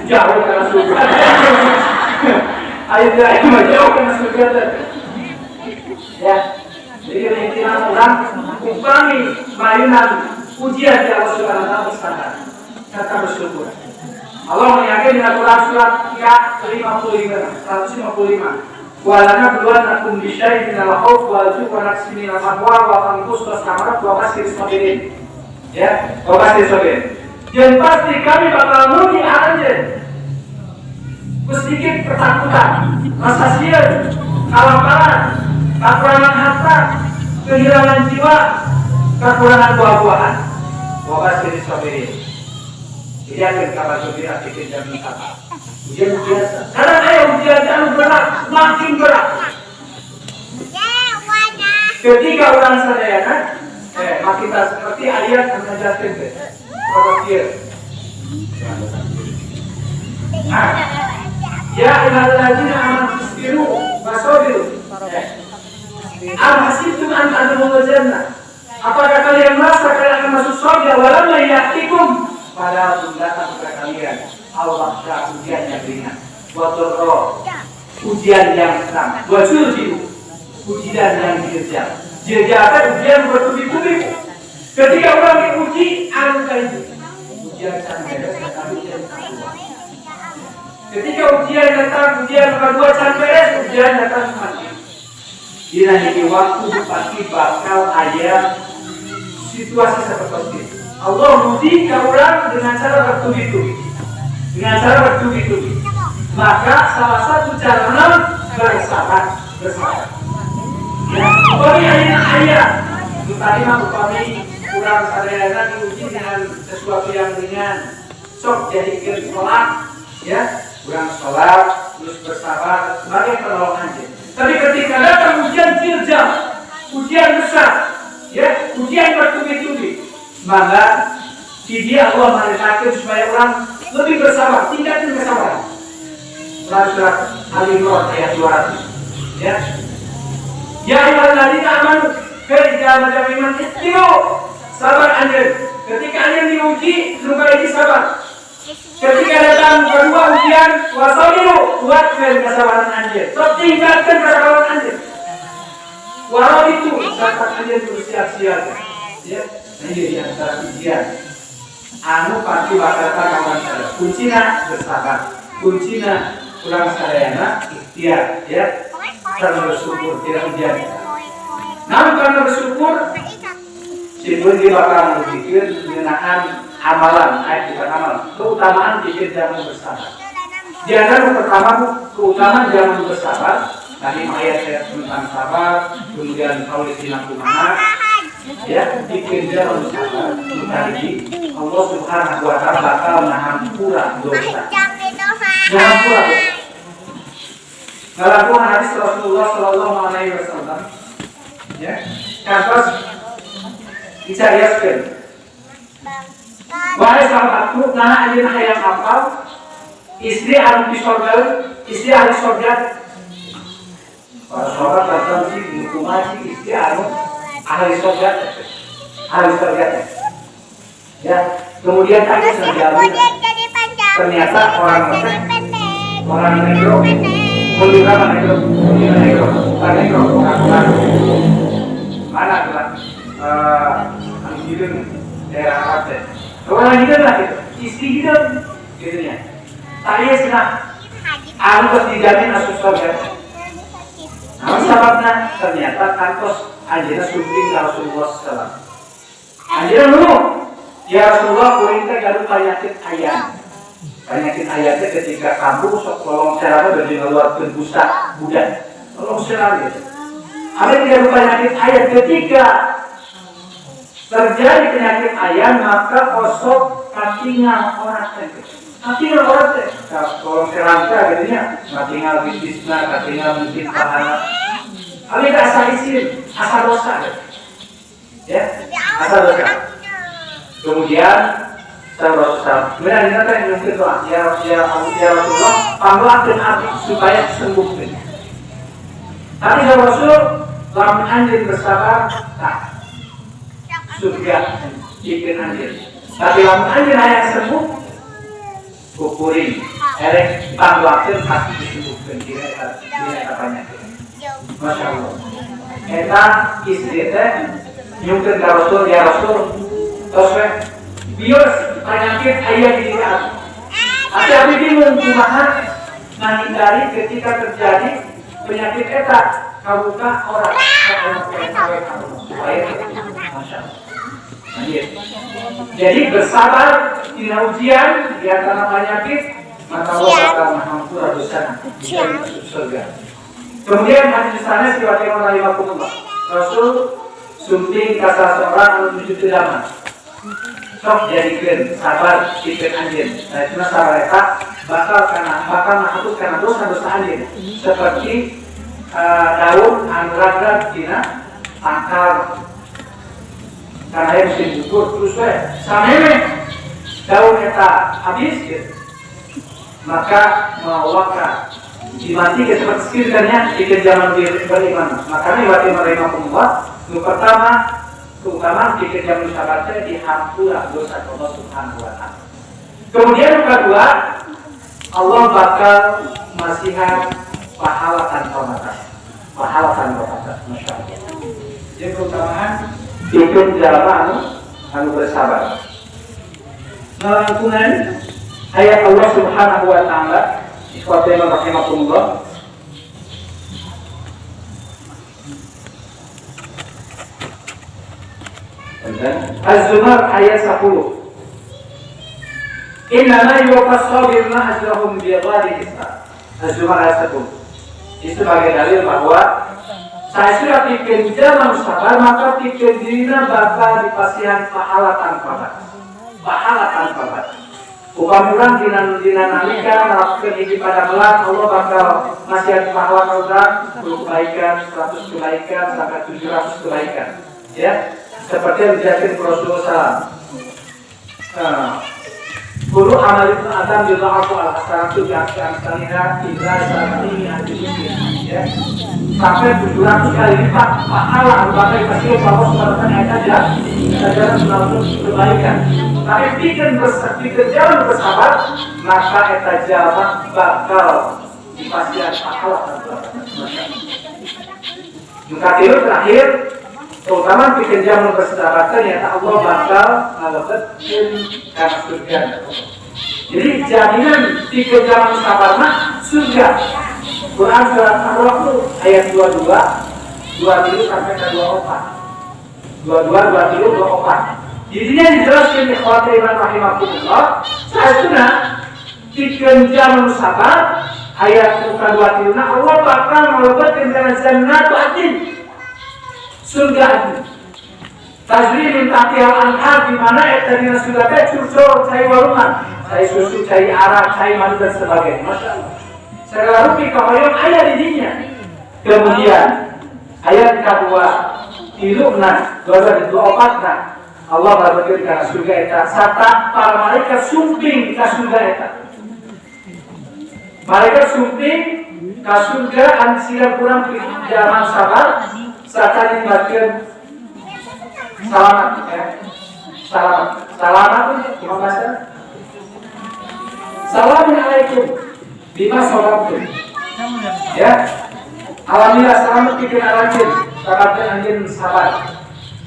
jauh karena surga. Ayat jauh karena surga. Ya, jadi intinya orang upangi bayunan ujian di Allah Subhanahu Wa Taala kata bersyukur. Allah meyakinkan dalam Quran surat 55, 155. Walana beluan nakum bisyai minal khauf wal ju' wa naqsin minal amwal wa anfus was thamarat wa bashir sabirin. Ya, wa bashir sabirin. Yang pasti kami bakal muji anjen sedikit ketakutan, rasa sial, kelaparan, kekurangan harta, kehilangan jiwa, kekurangan buah-buahan. Wabah siri sabirin. Jadi kabar gembira bikin jam wisata. Ujian biasa. Karena ujian yang berat, makin berat. Ketika orang sadar kan, makin tak seperti ayat yang menjelaskan itu. Ya ayyuhalladzina amanu isbiru wasabiru. Al-hasibtum an tadkhulul jannah. Apakah kalian merasa kalian akan masuk surga walamma ya'tikum pada datang kepada kalian Allah ujian yang ringan wadarra ujian yang berat wazulzilu ujian yang dikejar. Jejak ujian bertubi-tubi. Ketika orang diuji ujian sampai ketika ujian datang, ujian kedua sampai ujian datang mati. Di nanti waktu pasti bakal ada situasi seperti itu. Allah uji orang dengan cara bertubi-tubi, Maka salah satu cara bersabar. Ya, bagi ayat. Tadi kami kurang sadar diuji dengan sesuatu yang ringan. Sok jadikan sholat, ya. Kurang sholat, terus bersabar, sebagai penolong aja. Tapi ketika datang ujian firjam, ujian besar, ya, ujian bertubi-tubi, maka di dia Allah merintahkan supaya orang lebih bersabar, tingkatin kesabaran. Surat Al-Imran ayat 200, ya. Ya ayyuhalladzina amanu, ketika macam iman istiqo, sabar anjir. Ketika anjir diuji, lupa ini sabar. Ketika datang kedua ujian, wasabiru, kuatkan kesabaran anjir. Tingkatkan kesabaran anjir. zakat aja dulu sia-sia ya. Nah ini di antara ujian anu pasti bakal kawan saya kuncinya bersabar, kuncinya kurang sadayana ikhtiar ya, karena bersyukur tidak ujian. Namun karena bersyukur sibuk dia bakal berpikir mengenai amalan, bukan amalan, keutamaan pikir jangan bersabar. Di antara pertama keutamaan jangan bersabar. Tadi ayat tentang sabar, kemudian kalau istilah kumana, ya pikir jangan bersabar. Tadi Allah Subhanahu Wa Taala bakal mengampura dosa. Mengampura dosa. Dalam hadis Rasulullah Sallallahu Alaihi Wasallam, ya, kantos dicariaskan. Wahai sahabatku, nah aja hayang apal, istri harus di surga, istri harus surga. Para sahabat datang sih, hukuman sih istri harus ahli surga, ahli surga. Ya, kemudian tadi terjadi, ternyata orang negro, orang mana tuh? Hidup daerah Aceh. Orang hidup lah gitu, istri hidup, gitu ya. Saya senang, harus dijamin masuk surga. Namun sebabnya ternyata kantos anjina sumping Rasulullah SAW. Anjina dulu, ya Rasulullah kuingka gaduh penyakit ayam. Penyakit ayamnya ketika kamu sok tolong seraba dari luar busa budan, tolong seraba. Ada gaduh penyakit ayam ketika terjadi penyakit ayam maka kosok katingal orang teh. Katingal orang teh. Tolong serangka gitu katingal bisnisna, katingal bisnis bahana. Kami tak asal isin, asal dosa. Ya, asal dosa. Kemudian Rasulullah, kemudian kita yang mungkin doa, ya Rasulullah, panglakan hati supaya sembuh. Tapi Rasul, lamun anjing bersabar, tak. Surga bikin anjir. Tapi lamun anjir hayang sembuh, kukurin, erek panglakeun pasti disembuhkeun dina penyakit. Masya Allah. Eta istri teh nyungkeun ka Rasul, ya Rasul, tos we bios penyakit aya di diri aku. Tapi abi bingung kumaha menghindari ketika terjadi penyakit eta kabuka orang supaya Masya Allah. Jadi bersabar di ujian di antara penyakit maka Allah akan mengampura dosa dan masuk surga. Kemudian hadis sana siwatkan rahimahumullah. Rasul sunting kata seorang menuju ke dalam. Sok jadikan sabar pikir anjing. Nah cuma sabar eta bakal menghapus karena dosa-dosa anjing seperti daun anggrek dina angkar. Karena dia mesti gugur terus sampai daun eta habis gitu. Maka mewakar dimati ke seperti sekiranya ikan zaman beriman. Makanya waktu menerima pembuat yang pertama keutamaan ikan zaman sahabatnya dihampura dosa Allah Subhanahu Wa Taala. Kemudian yang kedua Allah bakal masihan pahala tanpa batas. Pahala tanpa batas. Masya Allah. Jadi keutamaan ikut jalan anu bersabar. Melangkungan ayat Allah Subhanahu Wa Taala, ikhwatiana rahimakumullah. Az-Zumar ayat 10. Innama yuwaffas sabiruna ajrahum bighairi hisab. Az-Zumar ayat 10. Itu sebagai dalil bahwa saya sudah pikir jalan sabar maka pikir dirinya bakal dipasihan pahala tanpa batas. Pahala tanpa batas. Upamurang dina nalika melakukan hiji pada melang Allah bakal nasihat pahala kaudah 10 kebaikan, 100 kebaikan, sampai 700 kebaikan. Ya, seperti yang dijelaskan Rasulullah SAW. Guru amal itu adam yudha'afu al-hasanatu bi'asyri amsalihha illa sab'ini hadhihi. Ya. Sampai 700 kali lipat pahala bakal dikasih Allah Subhanahu wa taala aja sajaran 900 kebaikan. Tapi pikir jalan bersabar maka eta jalma bakal dipastikan pahala. Juga terakhir terutama bikin jamu bersahabat ternyata Allah bakal ngalebetin karena surga. Jadi jaminan bikin jamu sabarna surga. Quran surat Ar-Ra'd ayat 22 sampai ke 24. 22, 24. Jadinya dijelaskan ikhwati iman rahimakumullah. Saatuna bikin jamu sabar ayat muka 23 Allah bakal ngalebetin karena jannatu adin. Surga adin. Tajri min tahtihal anhar di mana etadina surga teh curcol cai warungan, cai susu, cai arak, cai madu dan sebagainya. Masya Allah. Segala rupi kahoyong ayat di dinya. Kemudian ayat kedua, 24 Allah berfirman karena surga eta serta para malaikat sumping ka surga eta. Malaikat sumping ka surga an sira kurang zaman sabar serta dibagian selamat ya. Selamat terima kasih. Assalamualaikum bima sabartum. Ya. Alhamdulillah selamat bikin arajin. Selamat anjin sabar.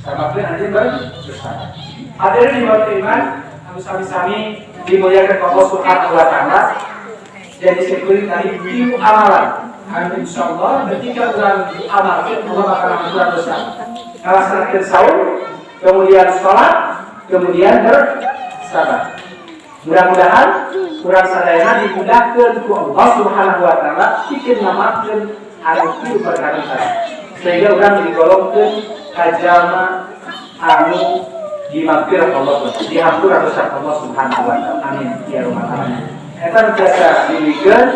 Selamat anjin bersabar. Hadirin di iman, kami sami-sami dimuliakan Allah Subhanahu wa taala. Jadi seperti tadi ilmu amalan. Amin insyaallah ketika bulan amalkan Allah akan mengampuni dosa. Melaksanakan saum, kemudian sholat, kemudian bersabar. Mudah-mudahan kurang sadayana dimudahkan ku Allah Subhanahu wa taala bikin ngamalkeun anu kieu perkara tadi. Sehingga urang digolongkeun ka jalma anu dimaghfirah Allah, dihampura dosa Allah Subhanahu wa taala. Amin ya rabbal alamin. Eta biasa dimikeun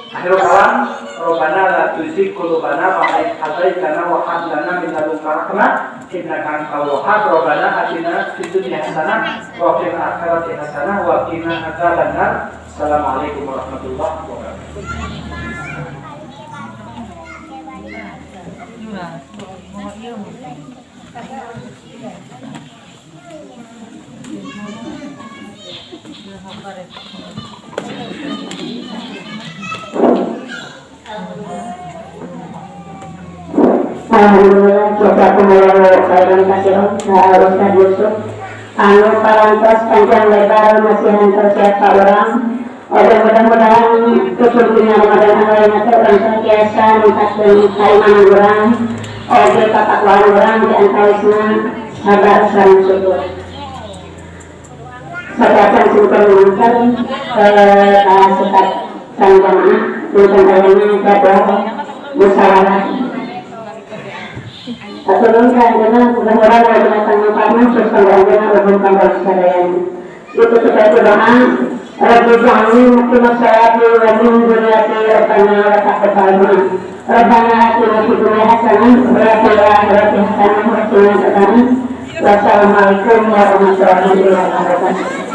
akhir kalam Rabbana la tuzigh qulubana ba'da idh hadaytana wa hab lana min ladunka rahmah innaka antal wahhab. Rabbana atina fid dunya hasanah wa fil akhirati hasanah wa qina adzabannar. Assalamualaikum warahmatullahi wabarakatuh. Alhamdulillah, jazakumullahu khairan katsiran Ustaz Yusuf. Anu parantos panjang lebar masih hantar siapa orang. Mudah-mudahan kesuntungan Ramadan lainnya orang senantiasa meningkatkan keimanan orang, oge ketakwaan orang di antawisna sabar dan syukur. Saya akan simpan mengucapkan sifat sang jamaah tentang adanya jadwal musyawarah. Atulungkan dengan mudah-mudahan ada datang manfaatnya sesuai dengan berbukan bersadayaan. Itu sebagai doa. Rabbi ja'alni muqimah salati wa min dzurriyyati rabbana wa taqabbal. Rabbana atina fid dunya hasanah wa fil akhirati hasanah wa qina adzabannar. Wassalamualaikum warahmatullahi wabarakatuh.